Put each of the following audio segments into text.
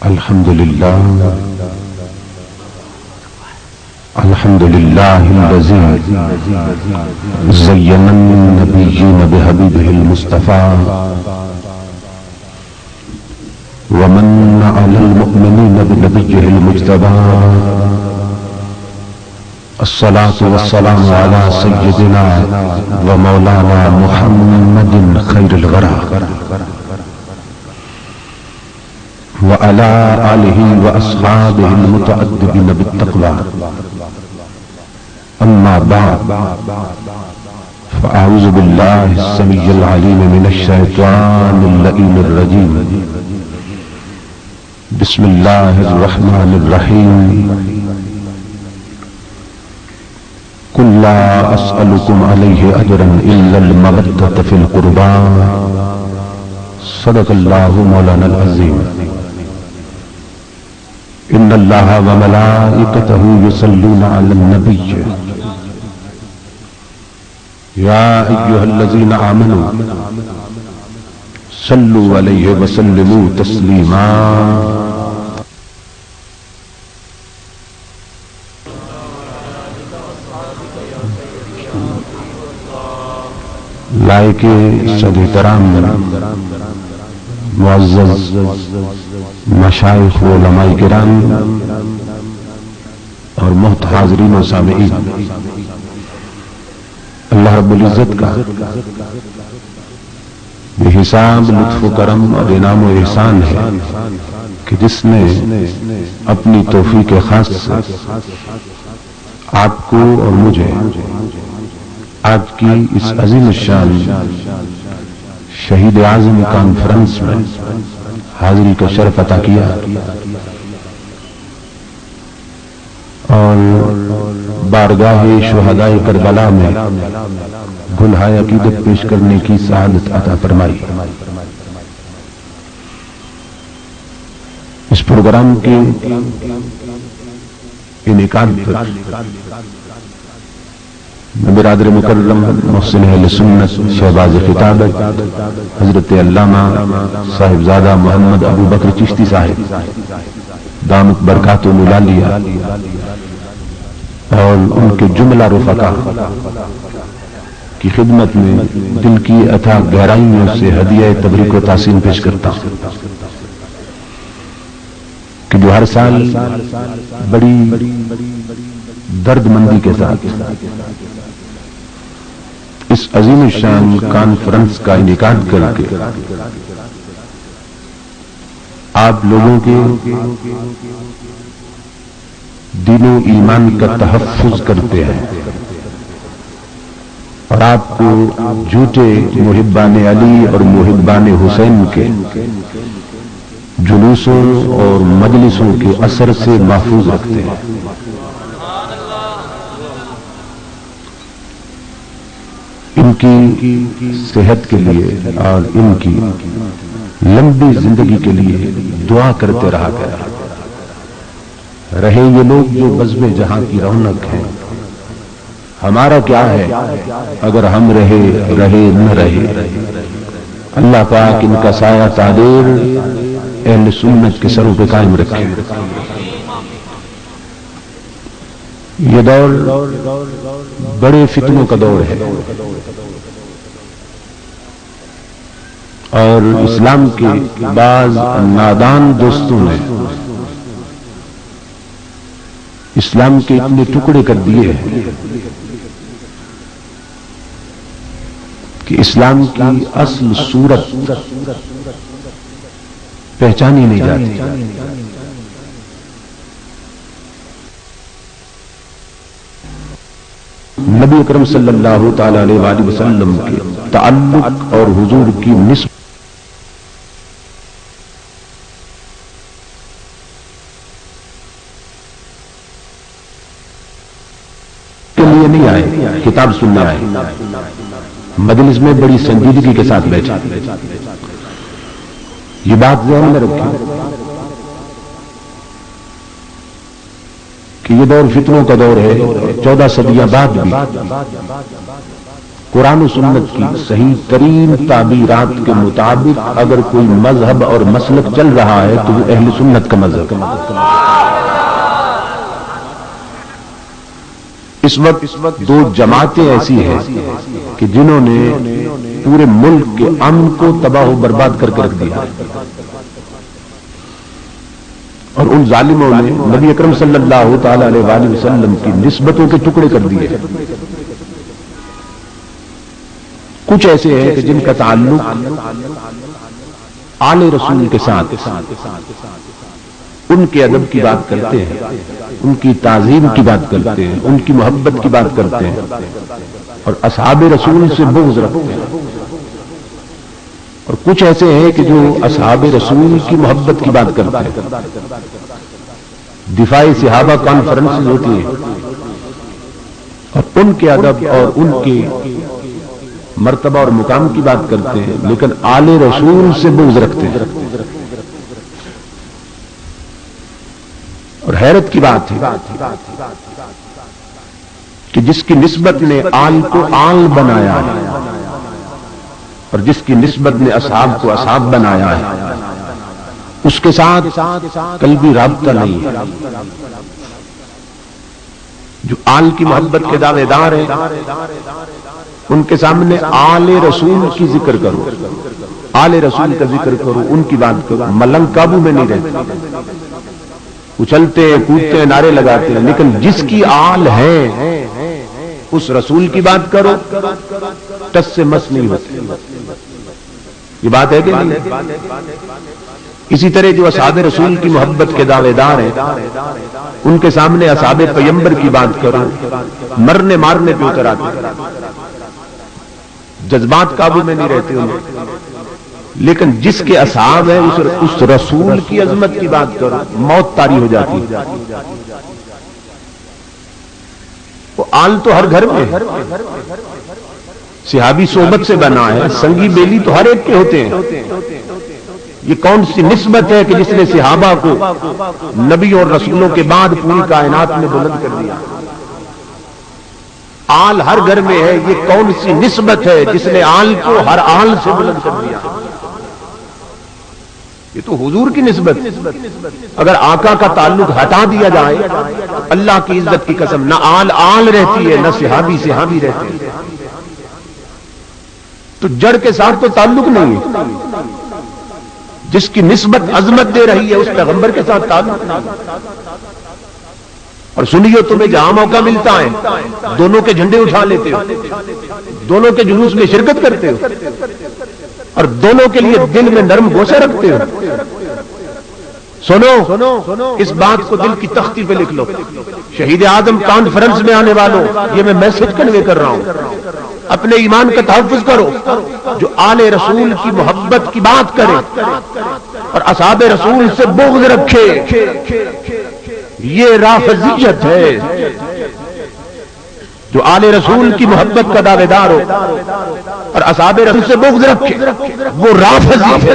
الحمد لله الذي زين النبيين بحبيبه المصطفى ومن على المؤمنين بنبيه المجتبى. الصلاة والسلام على سيدنا ومولانا محمد خير الورى وعلى آله وأصحابه المتأدبين بالتقوى. أما بعد فأعوذ بالله السميع العليم من الشيطان اللئيم الرجيم. بسم الله الرحمن الرحيم. قل لا أسألكم عليه أجرا إلا المودة في القربى. صدق الله مولانا العظيم. إن الله وملائكته يصلون على النبي يا أيها الذين آمنوا صلوا عليه وسلموا تسليما. لائق صد احترام معزز مشائخ و علماء کرام اور محترم حاضرین و سامعین، اللہ رب العزت کا بے حساب لطف و کرم اور انعام و احسان ہے کہ جس نے اپنی توفیق خاص سے آپ کو اور مجھے آج کی اس عظیم الشان شہید اعظم کانفرنس میں حاضری کا شرف عطا کیا اور بارگاہ شہدائے کربلا میں گلہائے عقیدت پیش کرنے کی سعادت عطا فرمائی. اس پروگرام کے انعقاد پر برادر مکرم محسن اہل سنت شہباز خطابت حضرت علامہ صاحبزادہ محمد ابو بکر چشتی صاحب دامت برکاتہ العالیہ اور ان کے جملہ رفقا کی خدمت میں دل کی اتھا گہرائیوں سے ہدیہ تبریک و تحسین پیش کرتا ہوں کہ جو ہر سال بڑی درد مندی کے ساتھ اس عظیم الشان کانفرنس کا انعقاد کر کے آپ لوگوں کے دین و ایمان کا تحفظ کرتے ہیں اور آپ کو جھوٹے محبان علی اور محبان حسین کے جلوسوں اور مجلسوں کے اثر سے محفوظ رکھتے ہیں. ان کی صحت کے لیے اور ان کی لمبی زندگی کے لیے دعا کرتے رہا گیا. رہے یہ لوگ جو بزم جہاں کی رونق ہیں، ہمارا کیا ہے اگر ہم رہے نہ رہے. اللہ پاک ان کا سایہ تعدیر اہل سنت کے سروں پہ قائم رکھے. یہ دور بڑے فتنوں کا دور ہے اور اسلام کے بعض نادان دوستوں نے اسلام کے اتنے ٹکڑے کر دیے ہیں کہ اسلام کی اصل صورت پہچانی نہیں جاتی. نبی اکرم صلی اللہ تعالی علیہ وآلہ وسلم کے تعلق اور حضور کی نسبت کے لیے نہیں آئے، کتاب سننا آئے. مجلس میں بڑی سنجیدگی کے ساتھ بیٹھے. یہ بات ذہن میں رکھیں کہ یہ دور فتنوں کا دور ہے. 14 صدیاں بعد بھی قرآن و سنت کی صحیح ترین تعبیرات کے مطابق اگر کوئی مذہب اور مسلک چل رہا ہے تو وہ اہل سنت کا مذہب ہے۔ اس وقت دو جماعتیں ایسی ہیں کہ جنہوں نے پورے ملک کے امن کو تباہ و برباد کر کے رکھ دیا، اور ان ظالموں نے نبی اکرم صلی اللہ تعالی علیہ وآلہ وسلم کی نسبتوں کے ٹکڑے کر دیے۔ کچھ ایسے ہیں کہ جن کا تعلق آل رسول کے ساتھ، ان کے ادب کی بات کرتے ہیں، ان کی تعظیم کی بات کرتے ہیں، ان کی محبت کی بات کرتے ہیں، اور اصحاب رسول سے بغض رکھتے ہیں۔ اور کچھ ایسے ہیں کہ جو اصحاب رسول کی محبت کی بات کرتے ہیں۔ دفاع صحابہ کانفرنسز ہوتی ہیں اور ان کے ادب اور ان کے مرتبہ اور مقام کی بات کرتے ہیں، لیکن آل رسول سے بغض رکھتے ہیں۔ اور حیرت کی بات ہے کہ جس کی نسبت نے آل کو آل بنایا ہے اور جس کی نسبت نے اصحاب کو اصحاب بنایا ہے، اس کے ساتھ قلبی رابطہ نہیں ہے۔ جو آل کی محبت کے دعوے دار ہیں ان کے سامنے آل رسول کی ذکر کرو، آل رسول کا ذکر کرو، ان کی بات کرو، ملنگ قابو میں نہیں رہتے، اچھلتے ہیں، کودتے ہیں، نعرے لگاتے ہیں، لیکن جس کی آل ہے اس رسول کی بات کرو، ٹس سے مس نہیں ہوتی۔ یہ بات ہے کہ نہیں؟ اسی طرح جو اصحاب رسول کی محبت کے دعوے دار ہیں ان کے سامنے اصحاب پیغمبر کی بات کرو، مرنے مارنے پہ اتر آتے ہیں، جذبات قابو میں نہیں رہتے انہیں۔ لیکن جس کے اصحاب ہیں اس رسول کی عظمت کی بات کرو، موت طاری ہو جاتی ہے۔ وہ آل تو ہر گھر میں ہے، صحابی صحبت سے بنا ہے، سنگی بیلی تو ہر ایک کے ہوتے ہیں۔ یہ کون سی نسبت ہے کہ جس نے صحابہ کو نبی اور رسولوں کے بعد پوری کائنات میں بلند کر دیا؟ آل ہر گھر میں ہے، یہ کون سی نسبت ہے جس نے آل کو ہر آل سے بلند کر دیا؟ یہ تو حضور کی نسبت۔ اگر آقا کا تعلق ہٹا دیا جائے، اللہ کی عزت کی قسم، نہ آل آل رہتی ہے، نہ صحابی صحابی رہتے ہیں، تو جڑ کے ساتھ تو تعلق نہیں ہے۔ جس کی نسبت عظمت دے رہی ہے اس پیغمبر کے ساتھ تعلق نہیں۔ اور سنیے، تمہیں جہاں موقع ملتا ہے دونوں کے جھنڈے اٹھا لیتے ہو، دونوں کے جلوس میں شرکت کرتے ہو، اور دونوں کے لیے دل میں نرم گوشہ رکھتے ہو۔ سنو، اس بات کو دل کی تختی پہ لکھ لو۔ شہید اعظم کانفرنس میں آنے والوں، یہ میں میسج کنوے کر رہا ہوں، اپنے ایمان کا تحفظ کرو۔ جو آل رسول کی محبت کی بات کرے اور اصحاب رسول سے بغض رکھے، یہ رافضیت ہے۔ جو آل رسول کی محبت کا دعوے دار ہو اور اصحاب رسول سے بغض رکھے، وہ رافضی ہے۔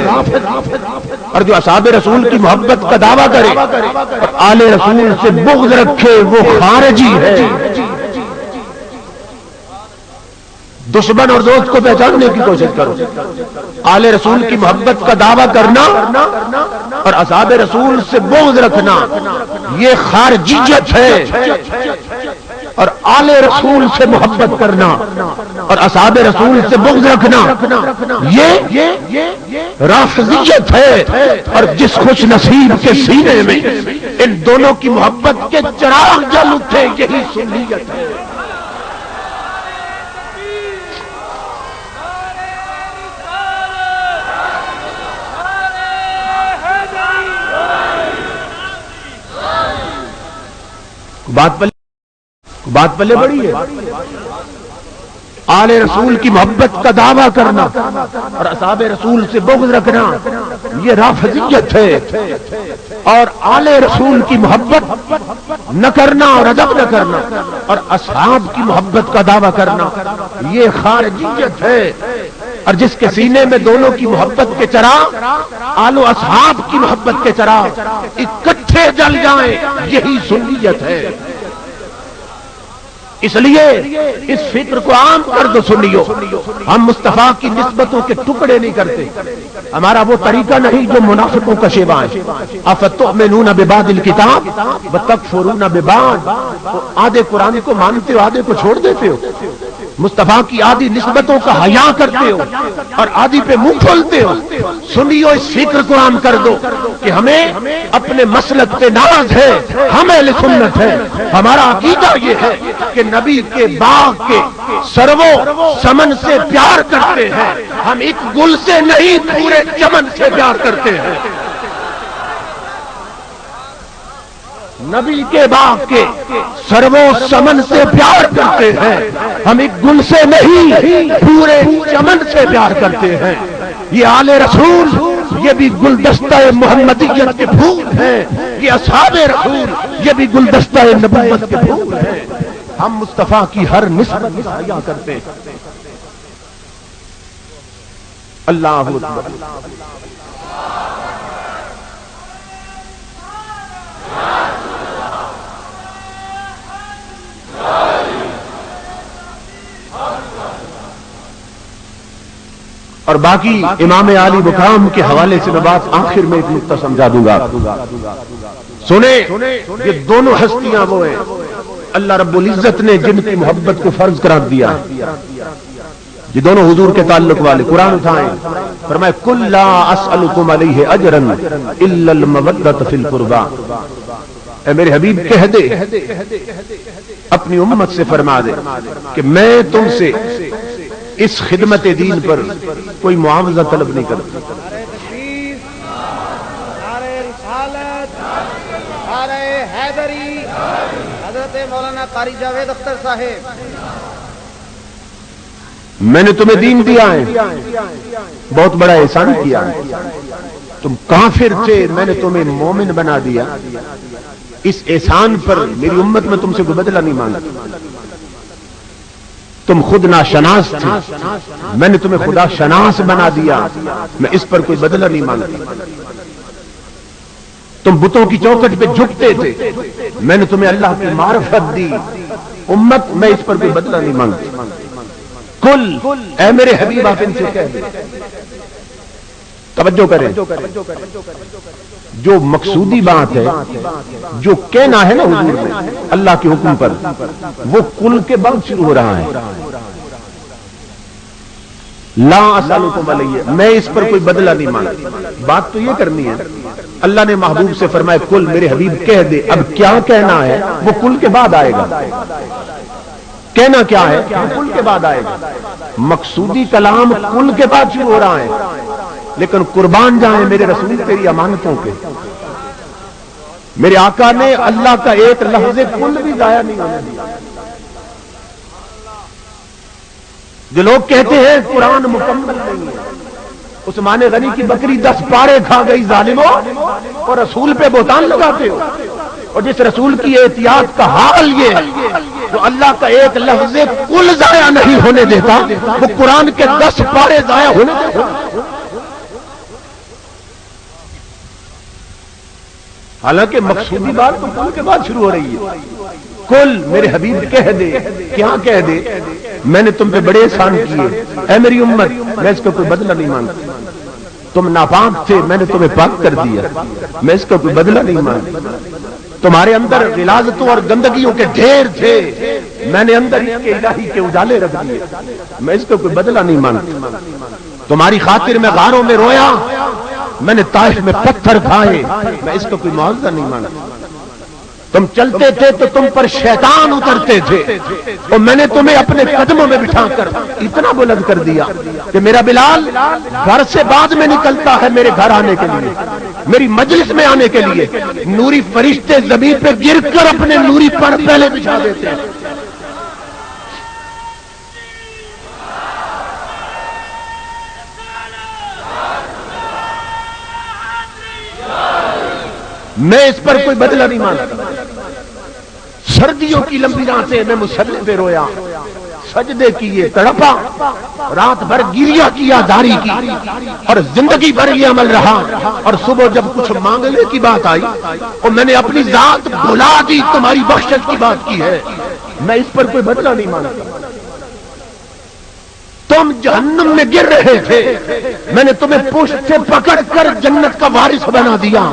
اور جو اصحاب رسول کی محبت کا دعویٰ کرے اور آل رسول سے بغض رکھے، وہ خارجی ہے۔ دشمن اور دوست کو پہچاننے کی کوشش کرو۔ آل رسول کی محبت کا دعویٰ کرنا اور اصحاب رسول سے بغض رکھنا، یہ خارجیت ہے۔ اور آل رسول سے محبت کرنا اور اصحاب رسول سے بغض رکھنا، یہ رافضیت ہے۔ اور جس خوش نصیب کے سینے میں ان دونوں کی محبت کے چراغ جل اٹھے، یہی سنیت ہے۔ بات پلے بڑی ہے۔ آل رسول کی محبت کا دعویٰ کرنا اور اصحاب رسول سے بغض رکھنا، یہ رافضیت ہے۔ اور آل رسول کی محبت نہ کرنا اور ادب نہ کرنا اور اصحاب کی محبت کا دعویٰ کرنا، یہ خارجیت ہے۔ اور جس کے سینے میں دونوں کی محبت کے چراغ، آل و اصحاب کی محبت کے چراغ اکٹھے جل جائیں، یہی سنیت ہے۔ اس لیے اس فکر کو عام کر دو سنیو، ہم مصطفیٰ کی نسبتوں کے ٹکڑے نہیں کرتے، ہمارا وہ طریقہ نہیں جو منافقوں کا شیوا ہے۔ افتؤمنون ببعض الکتاب وتکفرون ببعض، آدھے قرآن کو مانتے ہو آدھے کو چھوڑ دیتے ہو، مصطفیٰ کی آدھی نسبتوں کا حیا کرتے ہو اور آدھی پہ منہ کھولتے ہو۔ سنیو اس فکر کو عام کر دو کہ ہمیں اپنے مسلک پہ ناز ہے، ہم اہل سنت ہے، ہمارا عقیدہ یہ ہے کہ نبی کے باغ کے سرو سمن سے پیار کرتے ہیں، ہم ایک گل سے نہیں پورے چمن سے پیار کرتے ہیں۔ نبی کے باغ کے سرو سمن سے پیار کرتے ہیں، ہم ایک گل سے نہیں پورے چمن سے پیار کرتے ہیں۔ یہ آل رسول یہ بھی گلدستہ محمدیت کے پھول ہیں، یہ اصحاب رسول یہ بھی گلدستہ نبوت کے پھول ہیں۔ ہم مصطفیٰ کی ہر نسبت سے حیا کرتے ہیں۔ اللہ اکبر۔ اور باقی امام علی مقام کے حوالے سے میں بات آخر میں ایک نقطہ سمجھا دوں گا۔ سنیں، یہ دونوں ہستیاں وہ ہیں اللہ رب العزت نے جن کی محبت کو فرض قرار دیا ہے، یہ دونوں حضور کے تعلق والے۔ قرآن اٹھائیں، فرمائے قل لا اسألکم علیہ اجرا الا المودۃ فی القربى، اے میرے حبیب کہہ دے، اپنی امت سے فرما دے کہ میں تم سے اس خدمت دین پر کوئی معاوضہ طلب نہیں کرتا۔ حضرت مولانا قاری جاوید اختر صاحب، میں نے تمہیں دین دیا ہے، بہت بڑا احسان کیا ہے، تم کافر تھے میں نے تمہیں مومن بنا دیا، اس احسان پر میری امت میں تم سے کوئی بدلہ نہیں مانگا۔ تم خود ناشناس تھے میں نے تمہیں خدا شناس بنا دیا، میں اس پر کوئی بدلہ نہیں مانگتا۔ تم بتوں کی چوکٹ پہ جھکتے تھے میں نے تمہیں اللہ کی معرفت دی، امت میں اس پر کوئی بدلہ نہیں مانگتا۔ کل اے میرے حبیب آپ ان سے کہہ دیں، توجہ کریں، جو مقصودی بات ہے جو کہنا ہے نا حضور نے اللہ کے حکم پر، وہ کل کے بعد شروع ہو رہا ہے۔ لا اسألکم علیہ، میں اس پر کوئی بدلہ نہیں مانگتا۔ بات تو یہ کرنی ہے، اللہ نے محبوب سے فرمایا کل میرے حبیب کہہ دے، اب کیا کہنا ہے وہ کل کے بعد آئے گا۔ کہنا کیا ہے وہ کل کے بعد آئے گا، مقصودی کلام کل کے بعد شروع ہو رہا ہے، لیکن قربان جائیں میرے رسول تیری امانتوں کے، میرے آقا نے اللہ کا ایک لفظ کل بھی ضائع نہیں ہونے دیا۔ جو لوگ کہتے ہیں قرآن مکمل نہیں ہے، عثمان غنی کی بکری 10 پارے کھا گئی ظالموں، اور رسول پہ بہتان لگاتے ہو۔ اور جس رسول کی احتیاط کا حال یہ ہے جو اللہ کا ایک لفظ کل ضائع نہیں ہونے دیتا، وہ قرآن کے 10 پارے ضائع ہونے دیتا۔ حالانکہ مقصودی بات تو کل کے بعد شروع ہو رہی ہے۔ کل میرے حبیب کہہ دے، کیا کہہ دے، میں نے تم پہ بڑے احسان کیے، اے میری امت میں اس کا کوئی بدلہ نہیں مانگتا۔ تم ناپاک تھے میں نے تمہیں پاک کر دیا، میں اس کا کوئی بدلہ نہیں مانگتا۔ تمہارے اندر غلاظتوں اور گندگیوں کے ڈھیر تھے، میں نے اندر اس کے الہی کے اجالے رکھ دیے، میں اس کا کوئی بدلہ نہیں مانگتا۔ تمہاری خاطر میں غاروں میں رویا، میں نے طائف میں پتھر کھائے، میں اس کا کوئی معاوضہ نہیں مانگتا۔ تم چلتے تھے تو تم پر شیطان اترتے تھے، اور میں نے تمہیں اپنے قدموں میں بٹھا کر اتنا بلند کر دیا کہ میرا بلال گھر سے بعد میں نکلتا ہے میرے گھر آنے کے لیے، میری مجلس میں آنے کے لیے، نوری فرشتے زمین پہ گر کر اپنے نوری پر پہلے بچھا دیتے ہیں۔ میں اس پر کوئی بدلہ نہیں مانگتا۔ سردیوں کی لمبی راتیں میں مصلی پہ رویا، سجدے کیے، تڑپا، رات بھر گریہ کیا، داری کی، اور زندگی بھر یہ عمل رہا، اور صبح جب کچھ مانگنے کی بات آئی اور میں نے اپنی ذات بھلا دی، تمہاری بخشش کی بات کی ہے، میں اس پر کوئی بدلہ نہیں مانگتا. تم جہنم میں گر رہے تھے, میں نے تمہیں پشت سے پکڑ کر جنت کا وارث بنا دیا,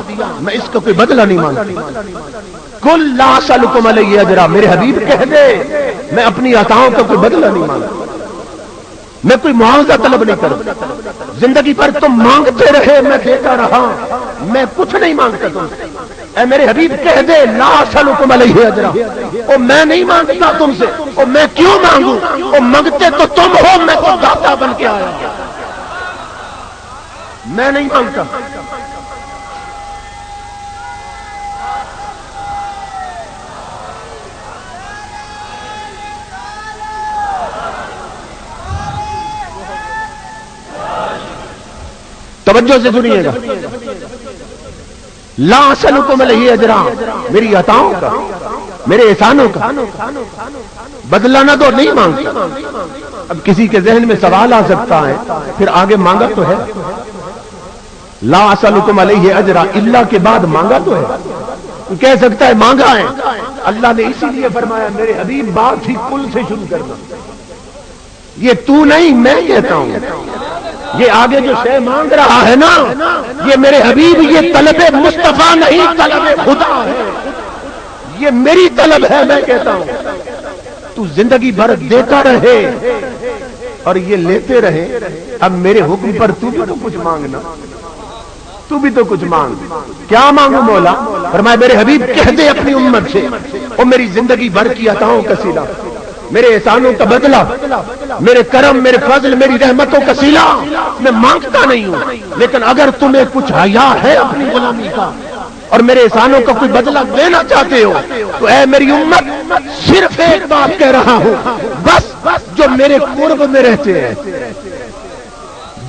میں اس کا کوئی بدلہ نہیں مانگتا. قل لا اسألکم علیہ اجرا, میرے حبیب کہہ دے میں اپنی عطاؤں کا کوئی بدلہ نہیں مانگتا, میں کوئی معاوضہ طلب نہیں کرتا. زندگی پر تم مانگتے رہے, میں دیتا رہا, میں کچھ نہیں مانگتا تم سے. اے میرے حبیب کہہ دے لا اسألکم علیہ اجرا, او میں نہیں مانگتا تم سے, او میں کیوں مانگوں, او مانگتے تو تم ہو, میں تو داتا بن کے آیا, میں نہیں مانگتا. توجہ سے سنیے گا, لا اسألکم علیہ اجرا, میری عطاؤں کا, میرے احسانوں کا بدلہ نہ دو, نہیں مانگتا. اب کسی کے ذہن میں سوال آ سکتا ہے, پھر آگے مانگا تو ہے, لا اسألکم علیہ اجرا الا کے بعد مانگا تو ہے, کہہ سکتا ہے مانگا ہے. اللہ نے اسی لیے فرمایا میرے حبیب بات ہی کل سے شروع کرنا, یہ تو نہیں میں کہتا ہوں. یہ آگے جو شے مانگ رہا ہے نا, یہ میرے حبیب, یہ طلب مصطفیٰ نہیں, طلب خدا ہے, یہ میری طلب ہے. میں کہتا ہوں تو زندگی بھر دیتا رہے اور یہ لیتے رہے, اب میرے حکم پر تو بھی تو کچھ مانگنا, تو بھی تو کچھ مانگ. کیا مانگو مولا؟ فرمایا میرے حبیب کہہ دے اپنی امت سے, اور میری زندگی بھر کی عطاؤں کا صلہ, میرے احسانوں کا بدلہ, میرے کرم, میرے فضل, میری رحمتوں کا صلہ میں مانگتا نہیں ہوں. لیکن اگر تمہیں کچھ حیا ہے اپنی غلامی کا اور میرے احسانوں کا کوئی بدلہ دینا چاہتے ہو, تو اے میری امت صرف ایک بات کہہ رہا ہوں, بس جو میرے قرب میں رہتے ہیں,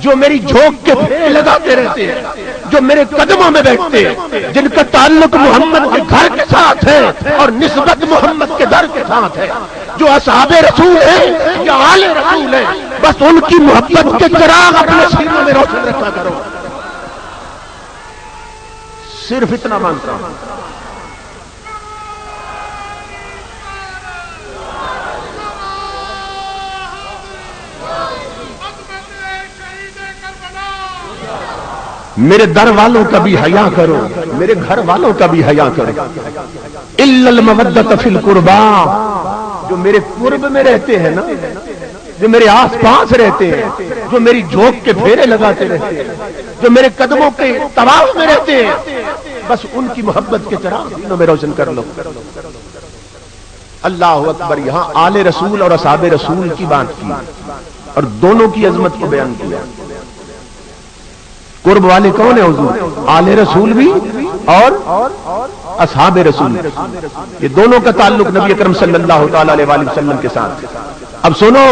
جو میری جھونک کے پھیرے لگاتے رہتے ہیں, جو میرے قدموں میں بیٹھتے ہیں, جن کا تعلق محمد کے گھر کے ساتھ ہے اور نسبت محمد کے در کے ساتھ ہے, جو اصحاب رسول ہیں یا آل رسول ہیں, بس ان کی محبت کے چراغ اپنے سینوں میں روشن رکھا کرو. صرف اتنا مانگتا ہوں. میرے در والوں کا بھی حیا کرو, میرے گھر والوں کا بھی حیا کرو. الا المودۃ فی القربا, جو میرے قرب میں رہتے ہیں نا, جو میرے آس پاس رہتے ہیں, جو میری جھونک کے پھیرے لگاتے رہتے ہیں, جو میرے قدموں کے طواف میں رہتے ہیں, بس ان کی محبت کے چراغ دلوں میں روشن کر لو. اللہ اکبر. یہاں آل رسول اور اصحاب رسول کی بات کی اور دونوں کی عظمت کو بیان کیا. قرب والے کون ہیں حضور؟ آل رسول بھی اور اصحاب رسول, یہ دونوں کا تعلق نبی اکرم صلی اللہ تعالی علیہ وسلم کے ساتھ. اب سنو,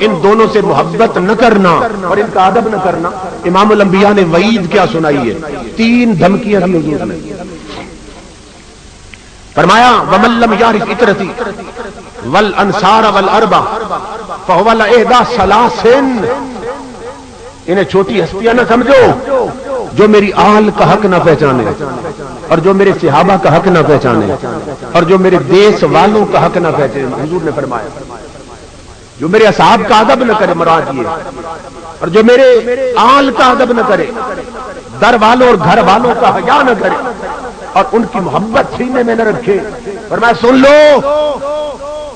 ان دونوں سے محبت نہ کرنا اور ان کا ادب نہ کرنا, امام الانبیاء نے وعید کیا سنائی ہے, 3 دھمکیاں دی حضور نے. فرمایا ومن لم یعرف اطرتی والانصار والاربع فهو لاحدى ثلاث, انہیں چھوٹی ہستیاں نہ سمجھو, جو میری آل کا حق نہ پہچانے اور جو میرے صحابہ کا حق نہ پہچانے اور جو میرے دیس والوں کا حق نہ پہچانے. حضور نے فرمایا جو میرے اصحاب کا ادب نہ کرے, مراد یہ, اور جو میرے آل کا ادب نہ کرے, در والوں اور گھر والوں کا حیا نہ کرے اور ان کی محبت سینے میں نہ رکھے, فرمایا سن لو,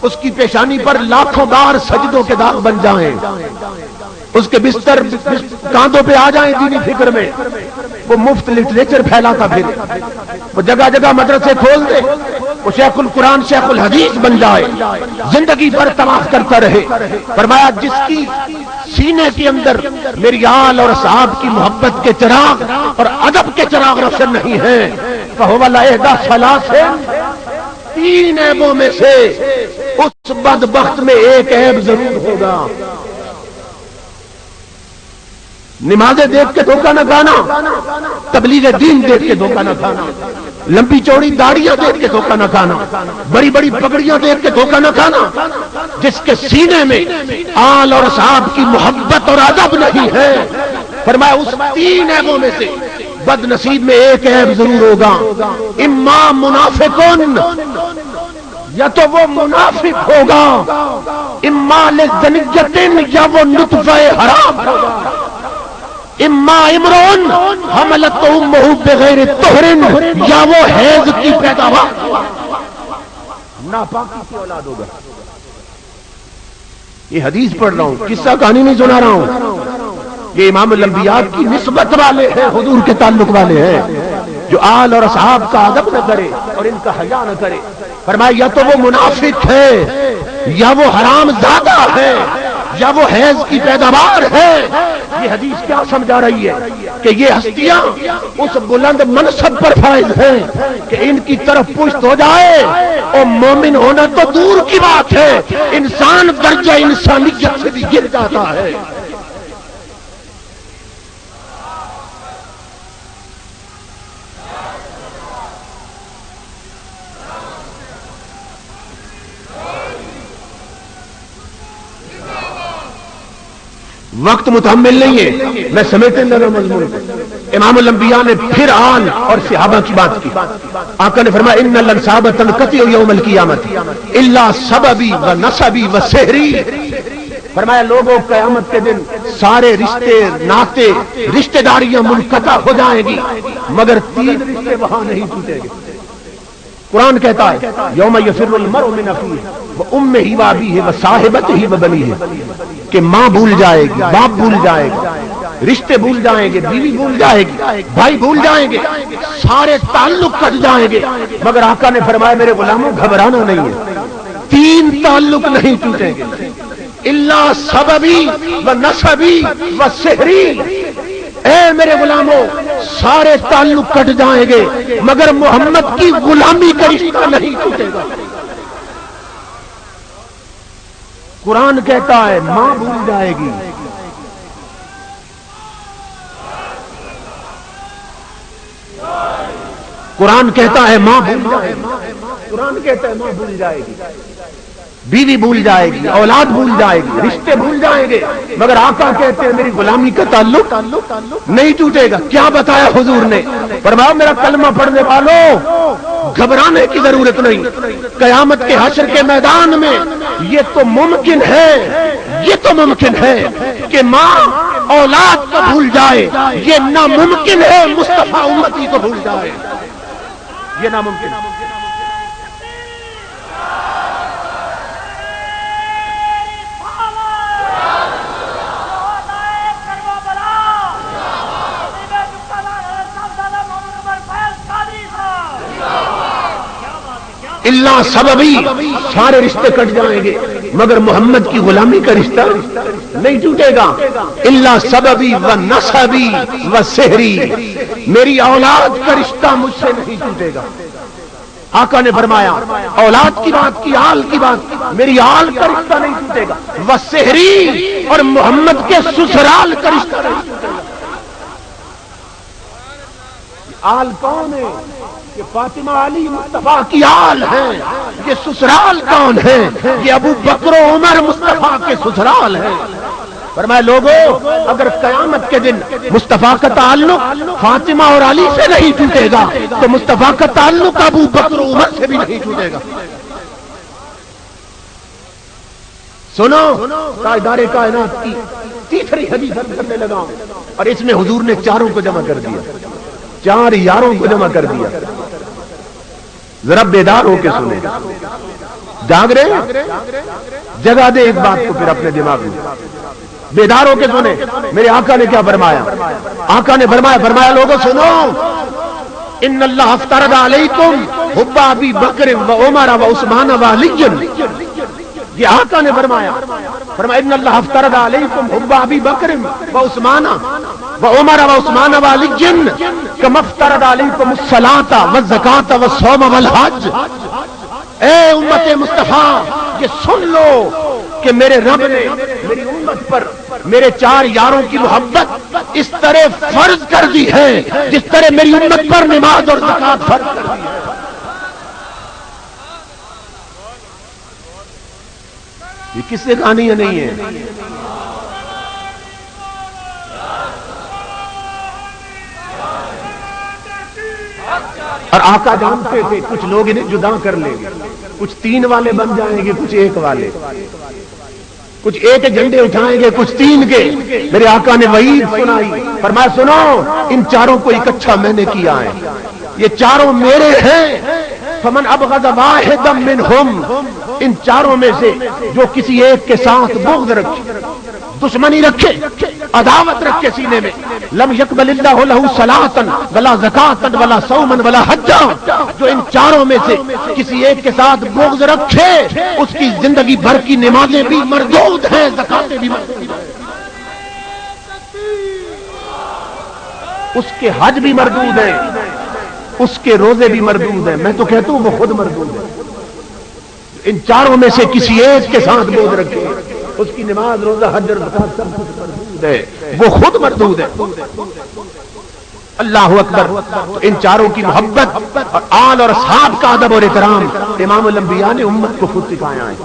اس کی پیشانی پر لاکھوں بار سجدوں کے داغ بن جائیں, اس کے بستر کاندھوں پہ آ جائیں دینی فکر میں, وہ مفت لٹریچر پھیلاتا پھرے, وہ جگہ جگہ مدرسے کھول دے, وہ شیخ القرآن شیخ الحدیث بن جائے, زندگی بھر طواف کرتا رہے. فرمایا جس کی سینے کے اندر میری آل اور اصحاب کی محبت کے چراغ اور ادب کے چراغ روشن نہیں ہیں, فهو لاحدى ثلاث, 3 عیبوں میں سے اس بدبخت میں ایک عیب ضرور ہوگا. نمازیں دیکھ کے دھوکہ نہ کھانا, تبلیغ دین دیکھ کے دھوکہ نہ کھانا, لمبی چوڑی داڑیاں دیکھ کے دھوکہ نہ کھانا, بڑی بڑی پگڑیاں دیکھ کے دھوکہ نہ کھانا. جس کے سینے میں آل اور اصحاب کی محبت اور ادب نہیں ہے, فرمایا اس 3 عیبوں میں سے بد نصیب میں ایک عیب ضرور ہوگا. اما منافقون, یا تو وہ منافق ہوگا اما لذنیت یا وہ نطفہ حرام ہوگا، اما امرؤن حملت امہ بغیر طہر یا وہ حیض کی پیداوار ناپاکی کی اولاد ہوگا۔ یہ حدیث پڑھ رہا ہوں، قصہ کہانی نہیں سنا رہا ہوں، یہ امام الانبیاء کی نسبت والے ہیں، حضور کے تعلق والے ہیں، جو آل اور اصحاب کا ادب نہ کرے اور ان کا حیا نہ کرے۔ فرمایا یا تو وہ منافق ہے یا وہ حرام زادہ ہے یا وہ حیض کی پیداوار ہے۔ یہ حدیث کیا سمجھا رہی ہے کہ یہ ہستیاں اس بلند منصب پر فائز ہیں کہ ان کی طرف پشت ہو جائے اور مومن ہونا تو دور کی بات ہے، انسان درجہ انسانیت سے بھی گر جاتا ہے۔ وقت متحمل نہیں ہے، میں سمیٹنے لگا مضمون کو۔ امام الانبیاء نے پھر آل اور صحابہ کی بات کی۔ آقا نے فرمایا ان الانساب تنقطع یوم القیامت الا سببی و نسبی و سحری۔ فرمایا لوگوں قیامت کے دن سارے رشتے ناطے رشتہ داریاں منقطع ہو جائیں گی مگر تین رشتے وہاں نہیں ٹوٹیں گے۔ قرآن کہتا ہے یوم یفر المرء من اخیہ وامہ وابیہ وصاحبتہ وبنیہ، کہ ماں بھول جائے گی، باپ بھول جائے گا، رشتے بھول جائیں گے، بیوی بھول جائے گی، بھائی بھول جائیں گے، سارے تعلق کٹ جائیں گے مگر آقا نے فرمایا میرے غلاموں گھبرانا نہیں ہے، تین تعلق نہیں ٹوٹیں گے، الا سببی و نسبی و سحری۔ اے میرے غلاموں سارے تعلق کٹ جائیں گے مگر محمد کی غلامی کا رشتہ نہیں ٹوٹے گا۔ قرآن کہتا ہے ماں بھول جائے گی، قرآن کہتا ہے ماں بھول جائے گی، قرآن کہتا ہے ماں بھول جائے گی، بیوی بھول جائے گی، اولاد بھول جائے گی، رشتے بھول جائیں گے مگر آقا کہتے ہیں میری غلامی کا تعلق نہیں ٹوٹے گا۔ کیا بتایا حضور نے؟ فرمایا میرا کلمہ پڑھنے والوں گھبرانے کی ضرورت نہیں، قیامت کے حشر کے میدان میں یہ تو ممکن ہے، یہ تو ممکن ہے کہ ماں اولاد کو بھول جائے، یہ ناممکن ہے مصطفیٰ امتی کو بھول جائے، یہ ناممکن ہے۔ اللہ سببی سارے رشتے کٹ جائیں گے مگر محمد کی غلامی کا رشتہ نہیں ٹوٹے گا۔ اللہ سببی و نسبی و سحری، میری اولاد کا رشتہ مجھ سے نہیں ٹوٹے گا۔ آقا نے فرمایا اولاد کی بات کی، آل کی بات کی، میری آل کا رشتہ نہیں ٹوٹے گا، و سحری اور محمد کے سسرال کا رشتہ نہیں ٹوٹے گا۔ آل کون ہے؟ یہ فاطمہ علی مصطفیٰ کی آل ہیں۔ یہ سسرال کون ہے؟ یہ ابو بکر و عمر مصطفیٰ کے سسرال ہیں۔ فرمایا لوگوں اگر قیامت کے دن مصطفیٰ کا تعلق فاطمہ اور علی سے نہیں ٹوٹے گا تو مصطفیٰ کا تعلق ابو بکر و عمر سے بھی نہیں ٹوٹے گا۔ سنو تاجدار کائنات کی تیسری حدیث کرنے لگا اور اس میں حضور نے چاروں کو جمع کر دیا، چار یاروں کو جمع کر دیا۔ ذرا بیدار ہو کے سنیں، جاگ رہے جگہ دے ایک بات کو پھر اپنے دماغ میں، بیدار ہو کے سنیں۔ میرے آقا نے کیا فرمایا؟ آقا نے فرمایا لوگوں سنو، ان اللہ افترض علیکم حب ابی بکر و عمر و عثمان و علی۔ یہ آقا نے فرمایا ان اللہ افترض علیکم حب ابی بکر و عثمان و عمر و عثمان و علی کما افترض علیکم الصلاۃ والزکاۃ والصوم والحج۔ اے امت مصطفیٰ یہ سن لو کہ میرے رب نے میری امت پر میرے چار یاروں کی محبت اس طرح فرض کر دی ہے جس طرح میری امت پر نماز اور زکات فرض کر دی ہے۔ یہ کس سے کہانیاں نہیں ہیں، اور آقا جانتے تھے کچھ لوگ انہیں جدا کر لیں گے، کچھ 3 والے بن جائیں گے، کچھ 1 والے، کچھ 1 جھنڈے اٹھائیں گے، کچھ 3 کے۔ میرے آقا نے وعید سنائی، فرمایا سنو ان چاروں کو اکٹھا میں نے کیا ہے، یہ چاروں میرے ہیں۔ فمن ابغض واحدا منہم، ان چاروں میں سے جو کسی ایک کے ساتھ بغض رکھے، دشمنی رکھے، عداوت رکھے سینے میں، لم یقبل اللہ لہ صلاۃ ولا زکاۃ ولا صوما ولا حجا، جو ان چاروں میں سے کسی ایک کے ساتھ بغض رکھے اس کی زندگی بھر کی نمازیں بھی مردود ہیں، زکاتیں بھی مردود ہیں، اس کے حج بھی مردود ہیں، اس کے روزے بھی مردود ہیں، میں تو کہتا ہوں وہ خود مردود ہے۔ ان چاروں میں سے کسی ایک کے ساتھ بغض رکھے اس کی نماز، روزہ، حج اور زکات سب کچھ مردود ہے، وہ خود مردود ہے۔ اللہ اکبر۔ تو ان چاروں کی محبت اور آل اور اصحاب کا ادب اور احترام امام الانبیاء نے امت کو خود سکھایا ہے۔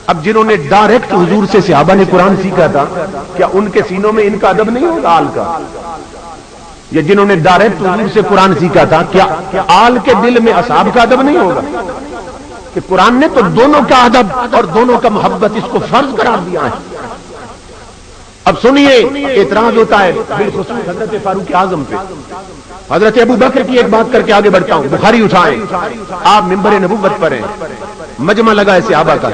اب جنہوں نے ڈائریکٹ حضور سے صحابہ نے قرآن سیکھا تھا، کیا ان کے سینوں میں ان کا ادب نہیں ہوگا آل کا؟ یا جنہوں نے ڈائریکٹ حضور سے قرآن سیکھا تھا، کیا آل کے دل میں اصحاب کا ادب نہیں ہوگا؟ کہ قرآن نے تو دونوں کا ادب اور دونوں کا محبت اس کو فرض قرار دیا ہے۔ اب سنیے، اعتراض ہوتا ہے بالخصوص حضرت فاروق اعظم پہ۔ حضرت ابو بکر کی ایک بات کر کے آگے بڑھتا ہوں، بخاری اٹھائیں، آپ منبر نبوت پر ہیں، مجمع لگا ہے صحابہ کا،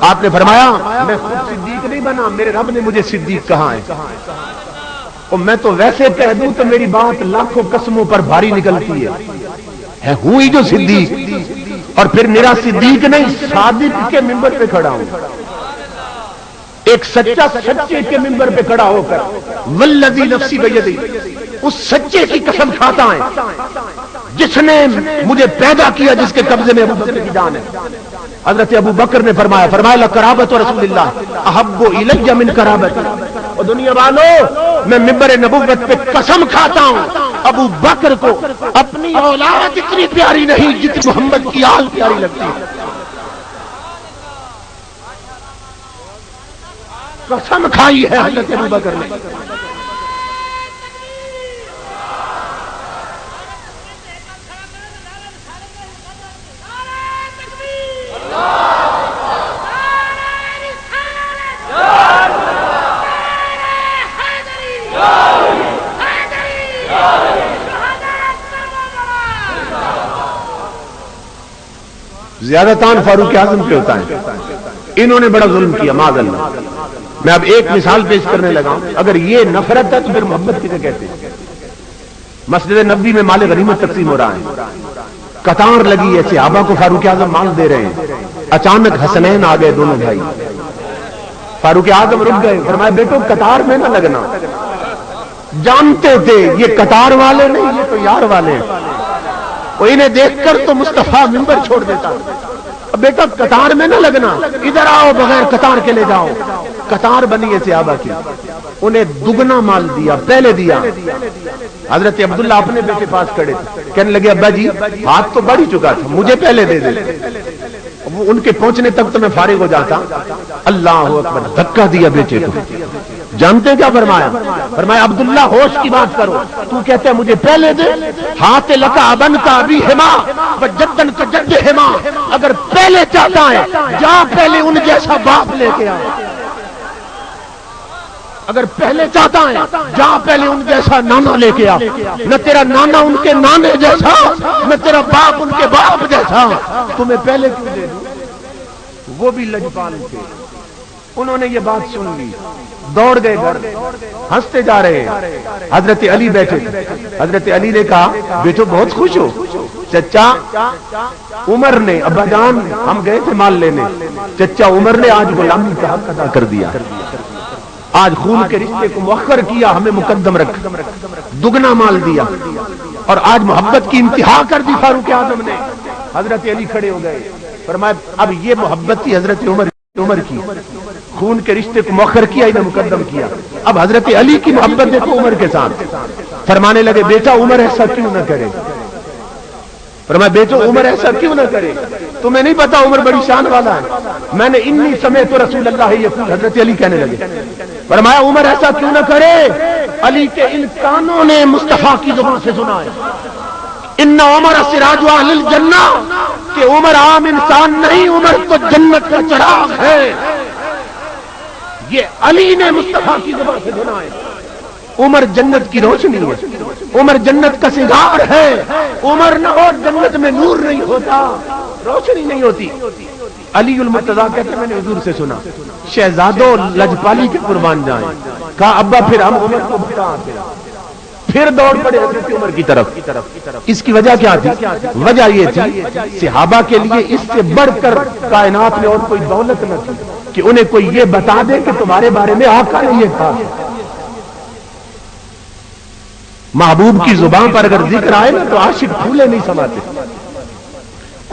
آپ نے فرمایا میں خود صدیق نہیں بنا، میرے رب نے مجھے صدیق کہا ہے، اور میں تو ویسے کہہ دوں تو میری بات لاکھوں قسموں پر بھاری نکلتی ہے، ہوں ہی جو صدیق، اور پھر میرا صدیق نہیں صادق کے منبر پہ کھڑا ہوں، ایک سچا سچے کے منبر پہ کھڑا ہو کر والذی نفسی بیدی، اس سچے کی قسم کھاتا ہے جس نے مجھے پیدا کیا، جس کے قبضے میں ابو بکر کی جان ہے۔ حضرت ابو بکر نے فرمایا لقرابۃ رسول اللہ احب الی من قرابتی، اور دنیا والوں میں منبر نبوت پہ قسم کھاتا ہوں ابو بکر کو اپنی اولاد اتنی پیاری نہیں جتنی محمد کی آل پیاری لگتی ہے۔ قسم کھائی ہے حضرت ابو بکر نے۔ زیادہ تان فاروق اعظم پہ ہوتا ہے، انہوں نے بڑا ظلم کیا معاذ اللہ۔ میں اب ایک مثال پیش کرنے لگا ہوں، اگر یہ نفرت ہے تو پھر محبت کسے کہتے ہیں؟ مسجد نبوی میں مال غنیمت تقسیم ہو رہا ہے، قطار لگی ہے، صحابہ کو فاروق اعظم مال دے رہے ہیں، اچانک حسنین آ گئے دونوں بھائی، فاروق اعظم رک گئے، فرمایا بیٹو قطار میں نہ لگنا، جانتے تھے یہ قطار والے نہیں، یہ تو یار والے ہیں، وہ انہیں دیکھ کر تو مصطفیٰ منبر چھوڑ دیتا، بیٹا قطار میں نہ لگنا، ادھر آؤ بغیر قطار کے لے جاؤ۔ قطار بنی ہے صحابہ کی، انہیں دگنا مال دیا، پہلے دیا۔ حضرت عبداللہ اپنے بیٹے پاس کھڑے کہنے لگے ابا جی ہاتھ تو بڑھ ہی چکا تھا، مجھے پہلے دے دے، وہ ان کے پہنچنے تک تو میں فارغ ہو جاتا۔ اللہ اکبر، دھکا دیا بیٹے کو۔ جانتے ہیں کیا فرمایا؟ فرمایا عبداللہ ہوش کی بات کرو، تو کہتے ہیں مجھے پہلے دے، ہاتھ لکا ابن کا ابھی ہما وجدن کا جد ہما، اگر پہلے چاہتا ہے جا پہلے ان جیسا باپ لے کے آ، اگر پہلے چاہتا ہے جا پہلے ان جیسا نانا لے کے آ، نہ تیرا نانا ان کے نانے جیسا، نہ تیرا باپ ان کے باپ جیسا، تمہیں پہلے کیوں دے دوں؟ وہ بھی لجپال تھے، انہوں نے یہ بات سن لی، دوڑ گئے گھر، ہنستے جا رہے ہیں۔ حضرت علی بیٹھے، حضرت علی نے کہا بیٹو بہت خوش ہو؟ چچا عمر نے، ابا جان ہم گئے تھے مال لینے، چچا عمر نے آج غلامی کا حق ادا کر دیا، آج خون کے رشتے کو مؤخر کیا، ہمیں مقدم رکھ، دگنا مال دیا، اور آج محبت کی انتہا کر دی فاروق اعظم نے۔ حضرت علی کھڑے ہو گئے، فرمایا اب یہ محبت تھی حضرت عمر کی، خون کے رشتے کو مؤخر کیا، انہیں مقدم کیا، اب حضرت علی کی محبت دیکھو عمر کے ساتھ۔ فرمانے لگے بیٹا عمر ایسا کیوں نہ کرے، فرمایا بیٹو عمر ایسا کیوں نہ کرے، تمہیں نہیں پتا عمر بڑی شان والا ہے، میں نے انی سمعت رسول اللہ یقول، حضرت علی کہنے لگے، فرمایا عمر ایسا کیوں نہ کرے، علی کے ان کانوں نے مصطفیٰ کی زبان سے سنا ہے، ان عمر سراج اہل الجنہ کہ عمر عام انسان نہیں، عمر تو جنت کا چراغ ہے. یہ علی نے مصطفیٰ کی زبان سے سنا ہے. عمر جنت کی روشنی ہے، عمر جنت کا سنگار ہے. عمر نہ ہو جنت میں نور نہیں ہوتا، روشنی نہیں ہوتی. علی المرتضیٰ کہتے ہیں میں نے حضور سے سنا شہزادوں لجپالی کے قربان جائیں. کہا ابا پھر ہم عمر کو بتاتے. پھر دوڑ پڑے حضرت عمر کی طرف. اس کی وجہ کیا تھی؟ وجہ یہ تھی صحابہ کے لیے اس سے بڑھ کر کائنات میں اور کوئی دولت نہ تھی کہ انہیں کوئی یہ بتا دے کہ تمہارے بارے میں آقا نے یہ کہا. محبوب کی زبان پر اگر ذکر آئے نا تو عاشق پھولے نہیں سماتے.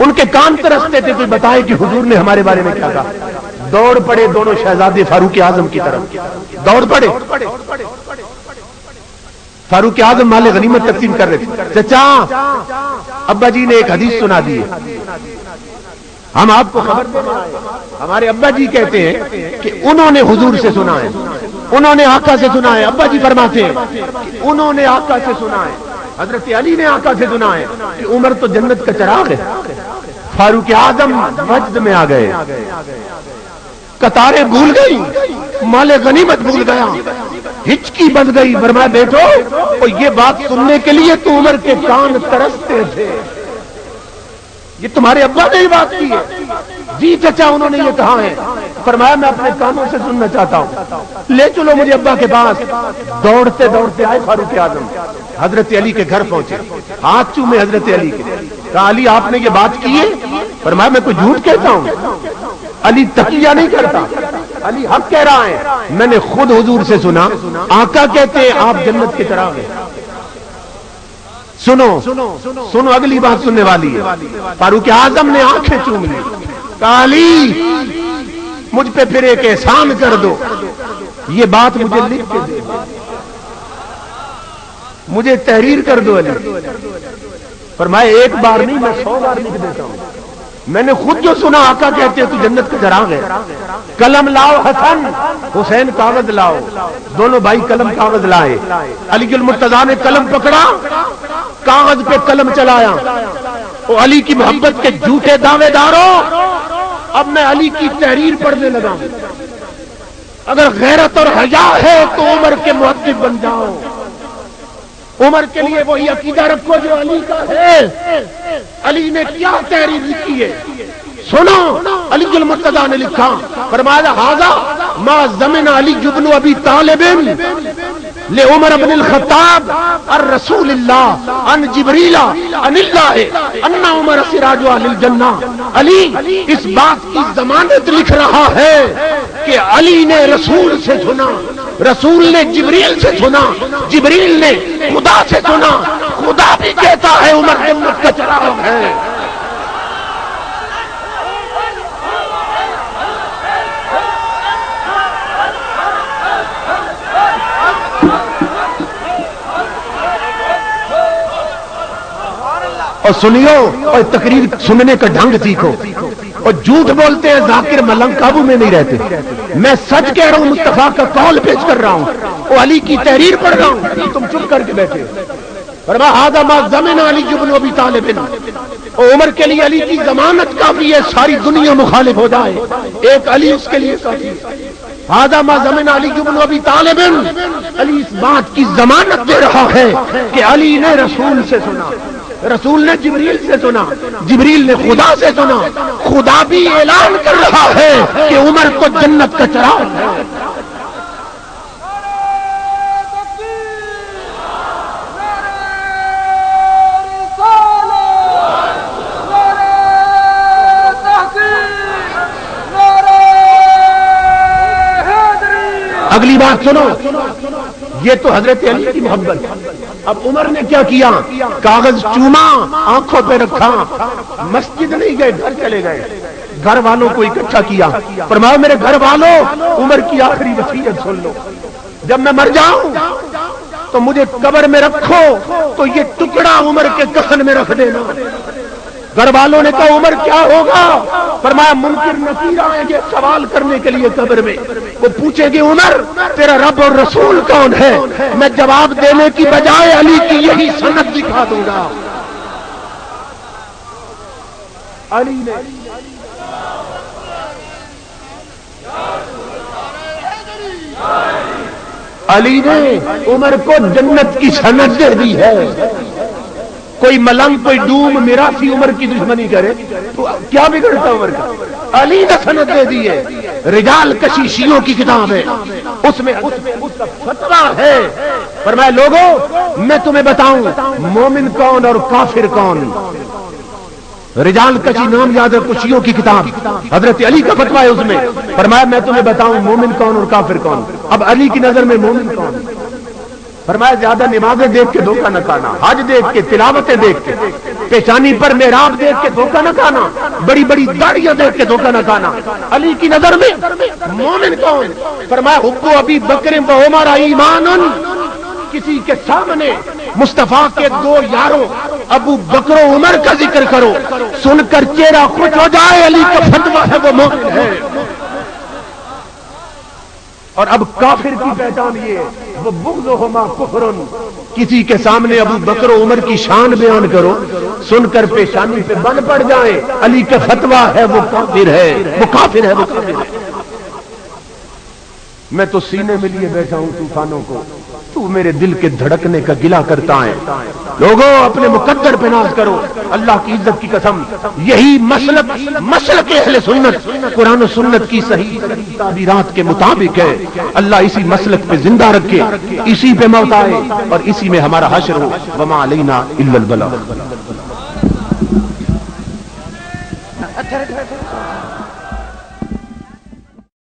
ان کے کان ترستے تھے کوئی بتائے کہ حضور نے ہمارے بارے میں کیا کہا. دوڑ پڑے دونوں شہزادے فاروق اعظم کی طرف. دوڑ پڑے. فاروق اعظم مال غنیمت تقسیم کر رہے تھے. چچا ابا جی نے ایک حدیث سنا دی ہے، ہم آپ کو خبر دیں. ہمارے ابا جی کہتے ہیں کہ انہوں نے حضور سے سنا ہے، انہوں نے آقا سے سنا ہے. ابا جی فرماتے ہیں کہ انہوں نے آقا سے سنا ہے. حضرت علی نے آقا سے سنا ہے کہ عمر تو جنت کا چراغ ہے. فاروق اعظم وجد میں آ گئے، قطاریں بھول گئی، مال غنیمت بھول گیا، ہچکی بن گئی. فرمایا بیٹو اور یہ بات سننے کے لیے تو عمر کے کان ترستے تھے. یہ تمہارے ابا نے یہ بات کی ہے؟ جی چچا انہوں نے یہ کہا ہے. فرمایا میں اپنے کانوں سے سننا چاہتا ہوں، لے چلو مجھے ابا کے پاس. دوڑتے دوڑتے آئے فاروق اعظم، حضرت علی کے گھر پہنچے، ہاتھ چومے حضرت علی کے. کہا علی آپ نے یہ بات کی ہے؟ فرمایا میں کوئی جھوٹ کہتا ہوں؟ علی تقیہ نہیں کرتا، علی حق کہہ رہا ہے. میں نے خود حضور سے سنا، آقا کہتے ہیں آپ جنت کے چراغ ہیں. سنو سنو اگلی بات سننے والی ہے. فاروق اعظم نے آنکھیں چوم لی. کہا علی مجھ پہ پھر ایک احسان کر دو، یہ بات مجھے لکھ کے دے، مجھے تحریر کر دو. علی فرمایا ایک بار نہیں میں 100 بار لکھ دیتا ہوں. میں نے خود جو سنا آقا کہتے ہیں تو جنت کا چراغ ہے. قلم لاؤ حسن، حسین کاغذ لاؤ. دونوں بھائی قلم کاغذ لائے. علی المرتضیٰ نے قلم پکڑا، کاغذ پہ قلم چلایا. وہ علی کی محبت کے جھوٹے دعوے داروں، اب میں علی کی تحریر پڑھنے لگا ہوں. اگر غیرت اور حیا ہے تو عمر کے مؤدب بن جاؤ. عمر کے لیے وہی عقیدہ رکھو جو علی کا ہے. علی نے کیا تحریر لکھی ہے سنو. علی المرتضیٰ نے لکھا، فرمایا ھذا ما ضمن علی بن ابی طالب لعمر بن الخطاب الرسول اللہ عن جبریل عن اللہ ان عمر سراج اہل الجنہ. علی اس بات کی ضمانت لکھ رہا ہے کہ علی نے رسول سے سنا، رسول نے جبریل سے سنا، جبریل نے خدا سے سنا. خدا بھی کہتا ہے عمر جنت کا چراغ ہے. اور سنیو اور تقریر سننے کا ڈھنگ سیکھو. اور جھوٹ بولتے ہیں ذاکر ملنگ قابو میں نہیں رہتے. میں سچ کہہ رہا ہوں، مصطفیٰ کا قول پیش کر رہا ہوں، وہ علی کی تحریر پڑھ رہا ہوں، تم چپ کر کے بیٹھے. ھذا ما ضمن علی بن ابی طالب. اور عمر کے لیے علی کی ضمانت کافی ہے، ساری دنیا مخالف ہو جائے، ایک علی اس کے لیے کافی. ھذا ما ضمن علی بن ابی طالب. علی اس بات کی ضمانت دے رہا ہے کہ علی نے رسول سے سنا، رسول نے جبریل سے سنا، جبریل نے خدا سے سنا. خدا بھی اعلان کر رہا ہے کہ عمر کو جنت کا چراغ ہے. اگلی بات سنو، یہ تو حضرت علی کی محبت. اب عمر نے کیا کیا؟ کاغذ چوما، آنکھوں پہ رکھا، مسجد نہیں گئے، گھر چلے گئے. گھر والوں کو اکٹھا کیا. فرمایا میرے گھر والوں، عمر کی آخری وصیت سن لو. جب میں مر جاؤں تو مجھے قبر میں رکھو تو یہ ٹکڑا عمر کے کفن میں رکھ دینا. گھر والوں نے کہا عمر کیا ہوگا؟ فرمایا منکر نکیر آئیں گے سوال کرنے کے لیے قبر میں. وہ پوچھیں گے عمر تیرا رب اور رسول کون ہے؟ میں جواب دینے کی بجائے علی کی یہی سند دکھا دوں گا. علی نے عمر کو جنت کی سند دے دی ہے. کوئی ملنگ کوئی ڈوم میراثی عمر کی دشمنی کرے تو کیا بگڑتا عمر کا؟ علی نے سند دے دی ہے. رجال کشی شیعوں کی کتاب ہے, اس میں فتویٰ ہے. فرمایا لوگوں میں تمہیں بتاؤں مومن کون اور کافر کون. رجال کشی نام یاد ہے کشیوں کی کتاب, حضرت علی کا فتویٰ ہے اس میں. فرمایا میں تمہیں بتاؤں مومن کون اور کافر کون. اب علی کی نظر میں مومن کون؟ فرمایا زیادہ نمازیں دیکھ کے دھوکہ نہ کھانا, حج دیکھ کے, تلاوتیں دیکھ کے, پیشانی پر محراب دیکھ کے دھوکہ نہ کھانا, بڑی بڑی داڑیاں دیکھ کے دھوکہ نہ کھانا. علی کی نظر میں مومن کون؟ فرمایا حب ابی بکر و عمر ایمان. کسی کے سامنے مصطفیٰ کے دو یاروں ابو بکر و عمر کا ذکر کرو, سن کر چہرہ خوش ہو جائے علی کا فتویٰ ہے وہ مومن ہے. اور اب کافر کی پہچان یہ ہے وہ بغضہما کفر. کسی کے سامنے ابو بکر و عمر کی شان بیان کرو, سن کر پیشانی پہ بن پڑ جائیں علی کا فتویٰ ہے وہ کافر ہے, وہ کافر ہے, وہ کافر ہے. میں تو سینے میں لیے بیٹھا ہوں طوفانوں کو, تو میرے دل کے دھڑکنے کا گلہ کرتا ہے. لوگوں اپنے مقدر پہ ناز کرو, اللہ کی عزت کی قسم یہی مسلک اہل سنت قرآن و سنت کی صحیح تعبیرات کے مطابق ہے. اللہ اسی مسلک پہ زندہ رکھے, اسی پہ موت آئے اور اسی میں ہمارا حشر ہو. وما علینا الا البلاغ.